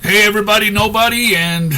Hey everybody, nobody, and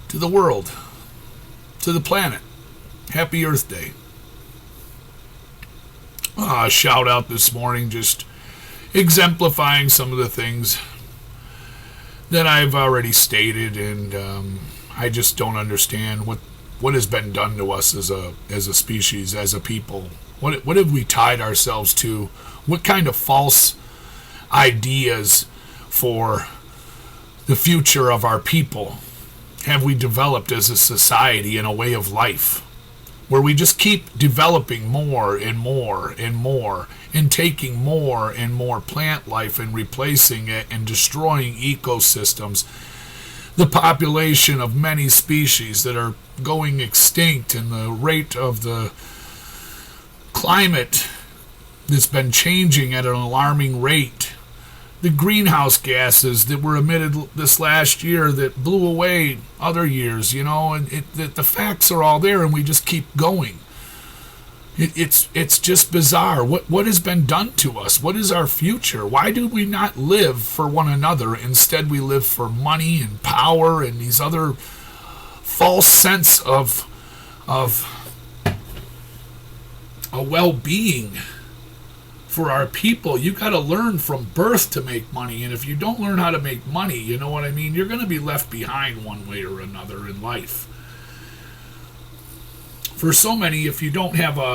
to the world, to the planet. Happy Earth Day. Shout out this morning, just exemplifying some of the things that I've already stated, and I just don't understand what has been done to us as a species, as a people. What have we tied ourselves to? What kind of false ideas for the future of our people have we developed as a society and a way of life, where we just keep developing more and more and more and taking more and more plant life and replacing it and destroying ecosystems, the population of many species that are going extinct, and the rate of the climate that's been changing at an alarming rate, the greenhouse gases that were emitted this last year that blew away other years, and the facts are all there, and we just keep going. It's just bizarre. What has been done to us? What is our future? Why do we not live for one another? Instead, we live for money and power and these other false sense of a well-being for our people. You got to learn from birth to make money, and if you don't learn how to make money, you know what I mean, you're going to be left behind one way or another in life. For so many, if you don't have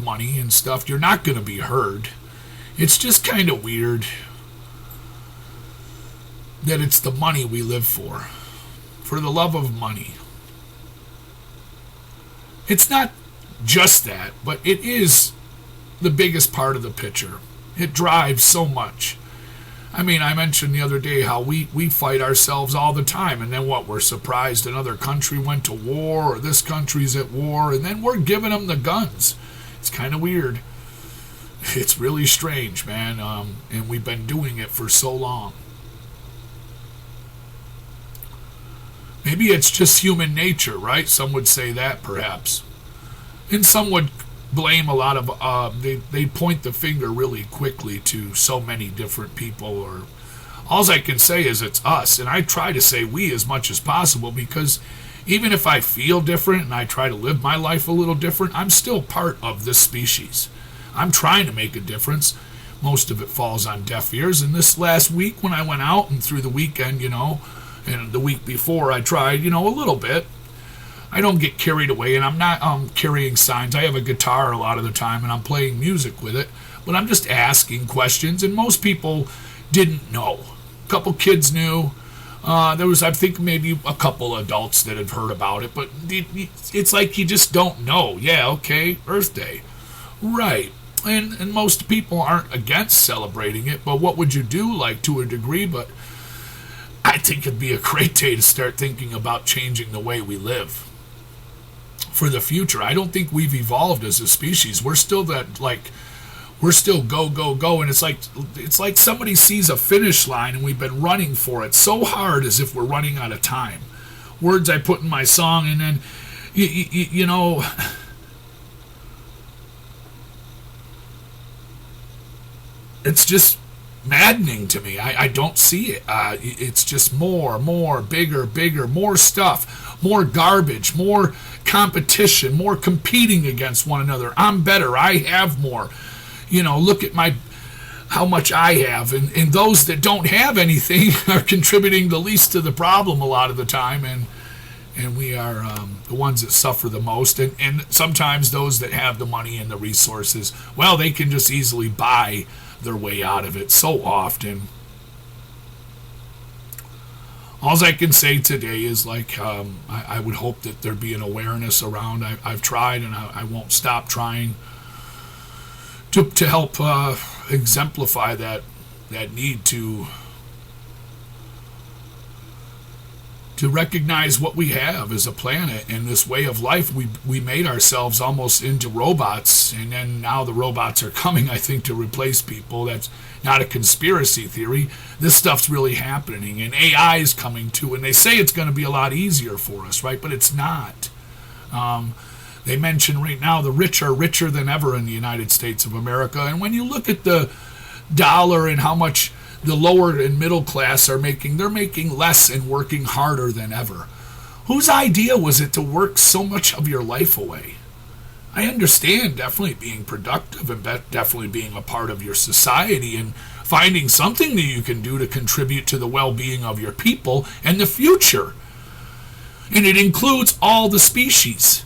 money and stuff, you're not going to be heard. It's just kind of weird that it's the money we live for the love of money. It's not just that, but it is the biggest part of the picture. It drives so much. I mean, I mentioned the other day how we fight ourselves all the time, and then what? We're surprised another country went to war, or this country's at war, and then we're giving them the guns. It's kind of weird. It's really strange, man, and we've been doing it for so long. Maybe it's just human nature, right? Some would say that, perhaps. And some would blame a lot of, they point the finger really quickly to so many different people, or all I can say is it's us. And I try to say we as much as possible, because even if I feel different and I try to live my life a little different, I'm still part of this species. I'm trying to make a difference. Most of it falls on deaf ears. And this last week when I went out and through the weekend, and the week before I tried, a little bit. I don't get carried away, and I'm not carrying signs. I have a guitar a lot of the time, and I'm playing music with it. But I'm just asking questions, and most people didn't know. A couple kids knew. There was, I think, maybe a couple adults that had heard about it, but it's like you just don't know. Yeah, okay, Earth Day. Right. And most people aren't against celebrating it, but what would you do, like, to a degree? But I think it'd be a great day to start thinking about changing the way we live for the future. I don't think we've evolved as a species. We're still we're still go, go, go, and it's like somebody sees a finish line and we've been running for it so hard as if we're running out of time. Words I put in my song, and then, it's just maddening to me. I don't see it. It's just more, bigger, more stuff, more garbage, more competition, more competing against one another. I'm better. I have more. Look at how much I have. And those that don't have anything are contributing the least to the problem a lot of the time. And we are the ones that suffer the most. And sometimes those that have the money and the resources, well, they can just easily buy their way out of it so often. All I can say today is, I would hope that there be an awareness around. I've tried, and I won't stop trying to help exemplify that need to recognize what we have as a planet and this way of life. We made ourselves almost into robots, and then now the robots are coming, I think, to replace people. That's not a conspiracy theory. This stuff's really happening, and AI is coming too, and they say it's going to be a lot easier for us, right? But it's not. They mention right now the rich are richer than ever in the United States of America. And when you look at the dollar and how much the lower and middle class are making, they're making less and working harder than ever. Whose idea was it to work so much of your life away? I understand definitely being productive and definitely being a part of your society and finding something that you can do to contribute to the well-being of your people and the future. And it includes all the species.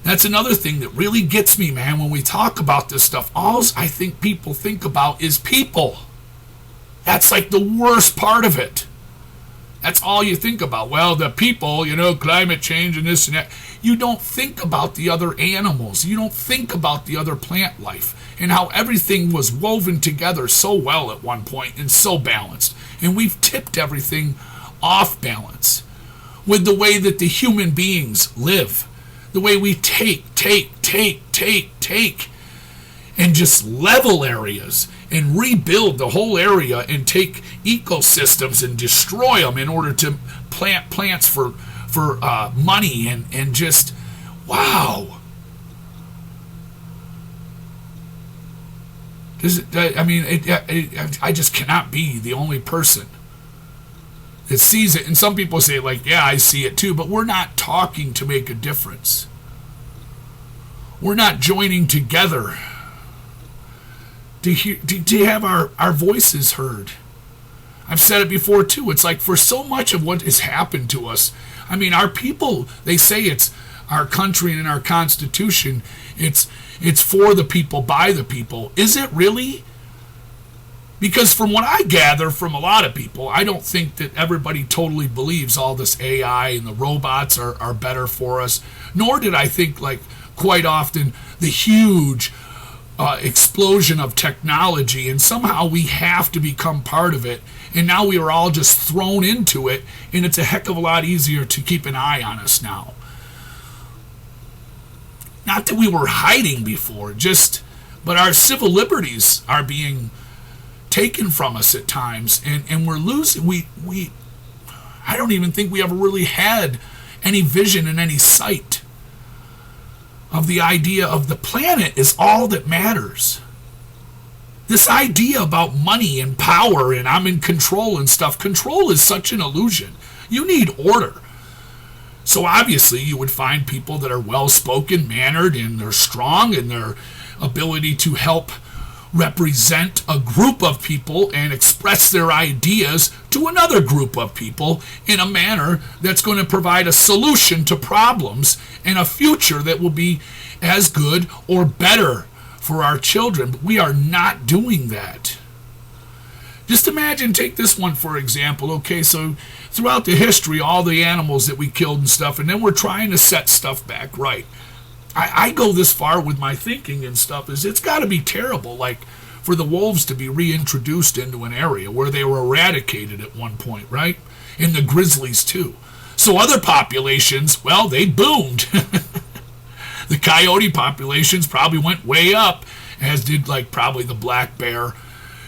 That's another thing that really gets me, man, when we talk about this stuff. All I think people think about is people. That's like the worst part of it. That's all you think about. Well, the people, climate change and this and that. You don't think about the other animals. You don't think about the other plant life and how everything was woven together so well at one point and so balanced. And we've tipped everything off balance with the way that the human beings live. The way we take, and just level areas and rebuild the whole area and take ecosystems and destroy them in order to plant plants for money and just, wow. I just cannot be the only person that sees it. And some people say, yeah, I see it too, but we're not talking to make a difference. We're not joining together to have our voices heard. I've said it before too. It's like for so much of what has happened to us, our people, they say it's our country and our Constitution, it's for the people, by the people. Is it really? Because from what I gather from a lot of people, I don't think that everybody totally believes all this AI and the robots are better for us. Nor did I think, quite often, the huge explosion of technology, and somehow we have to become part of it. And now we are all just thrown into it, and it's a heck of a lot easier to keep an eye on us now. Not that we were hiding before, but our civil liberties are being taken from us at times, and we're losing. I don't even think we ever really had any vision and any sight of the idea of the planet is all that matters. This idea about money and power and I'm in control and stuff, control is such an illusion. You need order. So obviously you would find people that are well-spoken, mannered, and they're strong in their ability to help represent a group of people and express their ideas to another group of people in a manner that's going to provide a solution to problems and a future that will be as good or better for our children. But we are not doing that. Just imagine, take this one for example. Okay, so throughout the history, all the animals that we killed and stuff, and then we're trying to set stuff back right. I go this far with my thinking and stuff, is it's got to be terrible, for the wolves to be reintroduced into an area where they were eradicated at one point, right? And the grizzlies too. So other populations, well, they boomed. The coyote populations probably went way up, as did probably the black bear.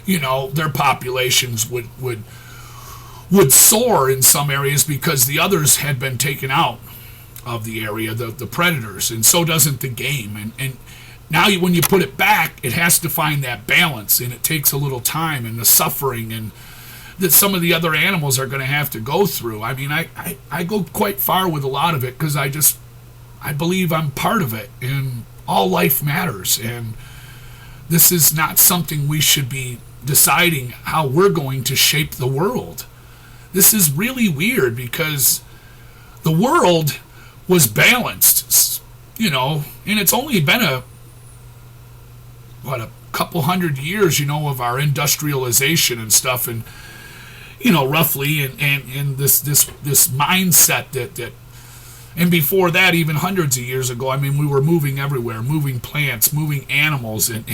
Their populations would soar in some areas because the others had been taken out of the area, the predators, and so doesn't the game. And now when you put it back, it has to find that balance, and it takes a little time and the suffering and that some of the other animals are going to have to go through. I go quite far with a lot of it because I believe I'm part of it, and all life matters, and this is not something we should be deciding how we're going to shape the world. This is really weird because the world was balanced, and it's only been a couple hundred years, of our industrialization and stuff, and roughly, and this mindset that, and before that, even hundreds of years ago, we were moving everywhere, moving plants, moving animals, and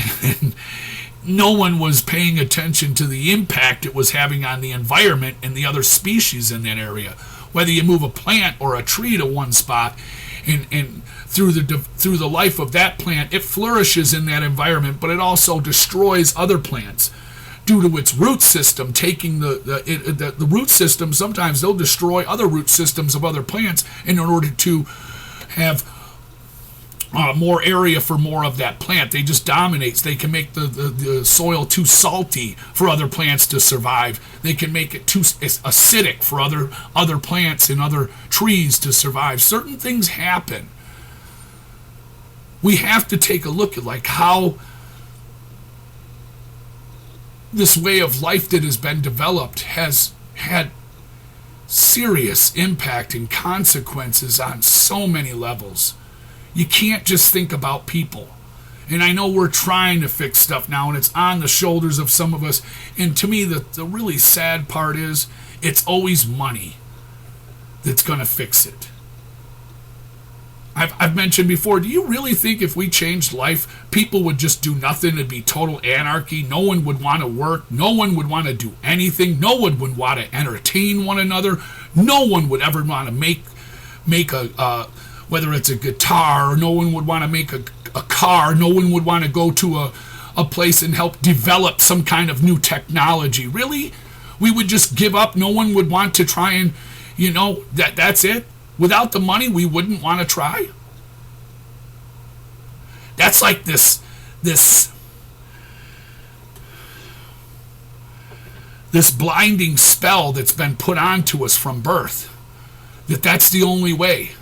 no one was paying attention to the impact it was having on the environment and the other species in that area. Whether you move a plant or a tree to one spot, and through the life of that plant, it flourishes in that environment, but it also destroys other plants due to its root system. Taking the root system, sometimes they'll destroy other root systems of other plants in order to have more area for more of that plant. They just dominates. They can make the soil too salty for other plants to survive. They can make it too acidic for other plants and other trees to survive. Certain things happen. We have to take a look at like how this way of life that has been developed has had serious impact and consequences on so many levels. You can't just think about people. And I know we're trying to fix stuff now, and it's on the shoulders of some of us. And to me, the really sad part is it's always money that's going to fix it. I've mentioned before, do you really think if we changed life, people would just do nothing? It'd be total anarchy. No one would want to work. No one would want to do anything. No one would want to entertain one another. No one would ever want to make a whether it's a guitar, or no one would want to make a car. No one would want to go to a place and help develop some kind of new technology. Really? We would just give up. No one would want to try and, that's it. Without the money, we wouldn't want to try. That's like this blinding spell that's been put onto us from birth. That's the only way.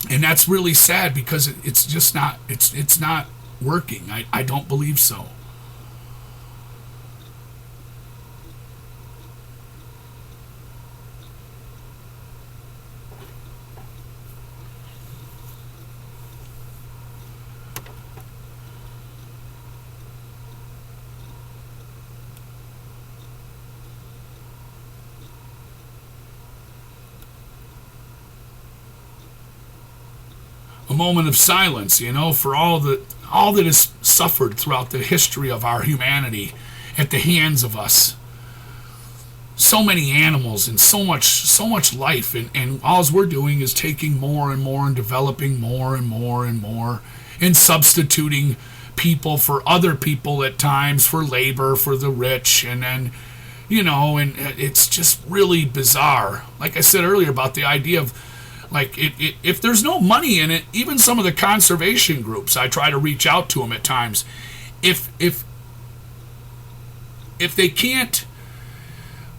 And that's really sad because it's just not, it's not working. I don't believe so. A moment of silence, for all that is suffered throughout the history of our humanity at the hands of us. So many animals and so much life, and all we're doing is taking more and more and developing more and more and more, and substituting people for other people at times, for labor, for the rich, and then, and it's just really bizarre. Like I said earlier about the idea of, like, if there's no money in it, even some of the conservation groups, I try to reach out to them at times. If they can't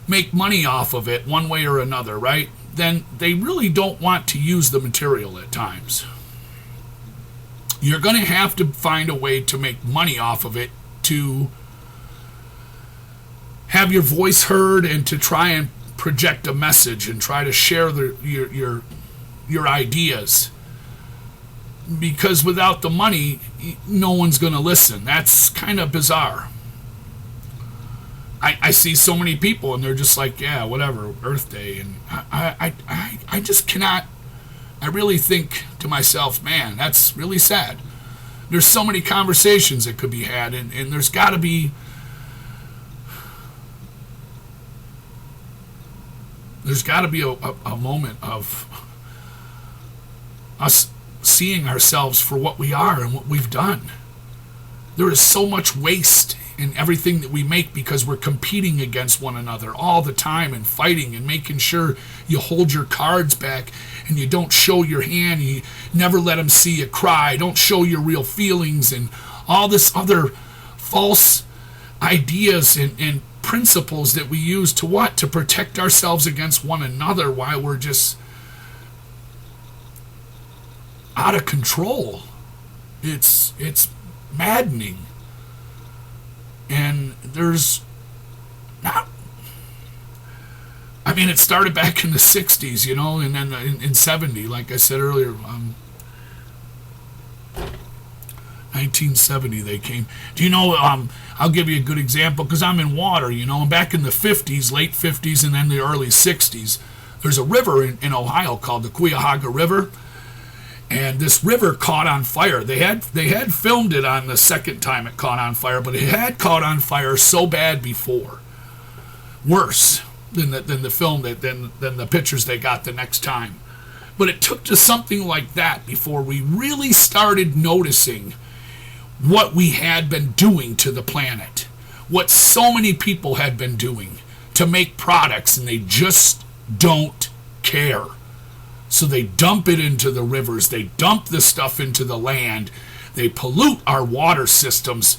make money off of it one way or another, right, then they really don't want to use the material at times. You're going to have to find a way to make money off of it, to have your voice heard, and to try and project a message and try to share your ideas, because without the money, no one's going to listen. That's kind of bizarre. I see so many people, and they're just like, yeah, whatever, Earth Day, and I just cannot. I really think to myself, man, that's really sad. There's so many conversations that could be had, and there's got to be a moment of us seeing ourselves for what we are and what we've done. There is so much waste in everything that we make because we're competing against one another all the time and fighting and making sure you hold your cards back and you don't show your hand. You never let them see you cry. Don't show your real feelings, and all this other false ideas and principles that we use to what? To protect ourselves against one another, while we're just out of control. It's maddening. And there's not, it started back in the 60s, and then in 70, like I said earlier, 1970 they came. Do you know, I'll give you a good example, because I'm in water, and back in the 50s, late 50s, and then the early 60s, there's a river in Ohio called the Cuyahoga River. And this river caught on fire. They had filmed it on the second time it caught on fire, but it had caught on fire so bad before, worse than the film than the pictures they got the next time. But it took to something like that before we really started noticing what we had been doing to the planet, what so many people had been doing to make products, and they just don't care. So they dump it into the rivers. They dump the stuff into the land. They pollute our water systems.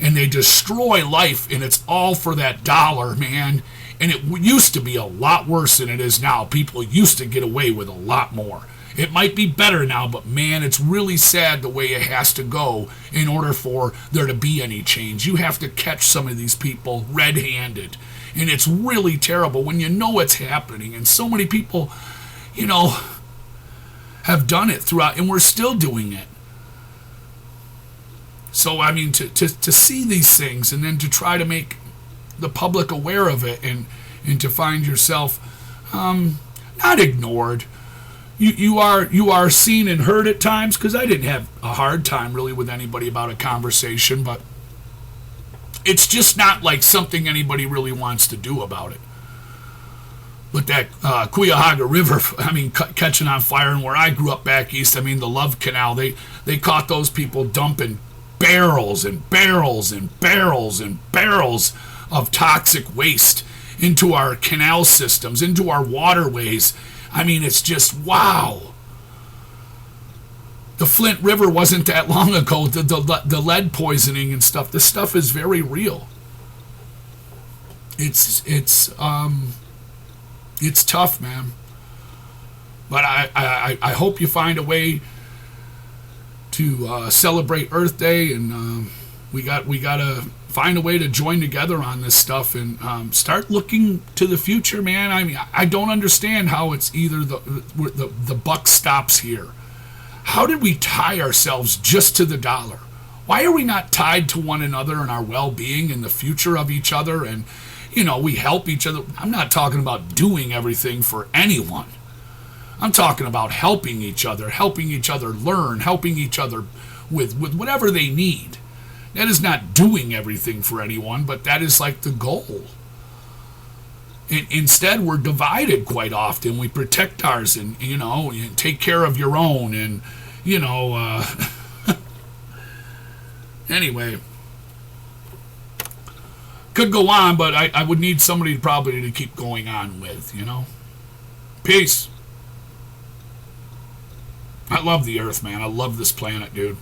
And they destroy life. And it's all for that dollar, man. And it used to be a lot worse than it is now. People used to get away with a lot more. It might be better now, but man, it's really sad the way it has to go in order for there to be any change. You have to catch some of these people red-handed. And it's really terrible when you know it's happening. And so many people, have done it throughout, and we're still doing it. So, I mean, to see these things and then to try to make the public aware of it and to find yourself not ignored. You are seen and heard at times, because I didn't have a hard time really with anybody about a conversation, but it's just not like something anybody really wants to do about it. But that Cuyahoga River, I mean, catching on fire, and where I grew up back east, I mean, the Love Canal, they caught those people dumping barrels and barrels and barrels and barrels of toxic waste into our canal systems, into our waterways. I mean, it's just, wow. The Flint River wasn't that long ago. The lead poisoning and stuff. This stuff is very real. It's tough, man. But I hope you find a way to celebrate Earth Day, and we gotta find a way to join together on this stuff and start looking to the future, man. I mean, I don't understand how it's either the buck stops here. How did we tie ourselves just to the dollar? Why are we not tied to one another and our well-being and the future of each other? And, we help each other. I'm not talking about doing everything for anyone. I'm talking about helping each other learn, helping each other with whatever they need. That is not doing everything for anyone, but that is like the goal. Instead, we're divided quite often. We protect ours and, you take care of your own and, anyway. Could go on, but I would need somebody probably to keep going on with, Peace. I love the Earth, man. I love this planet, dude.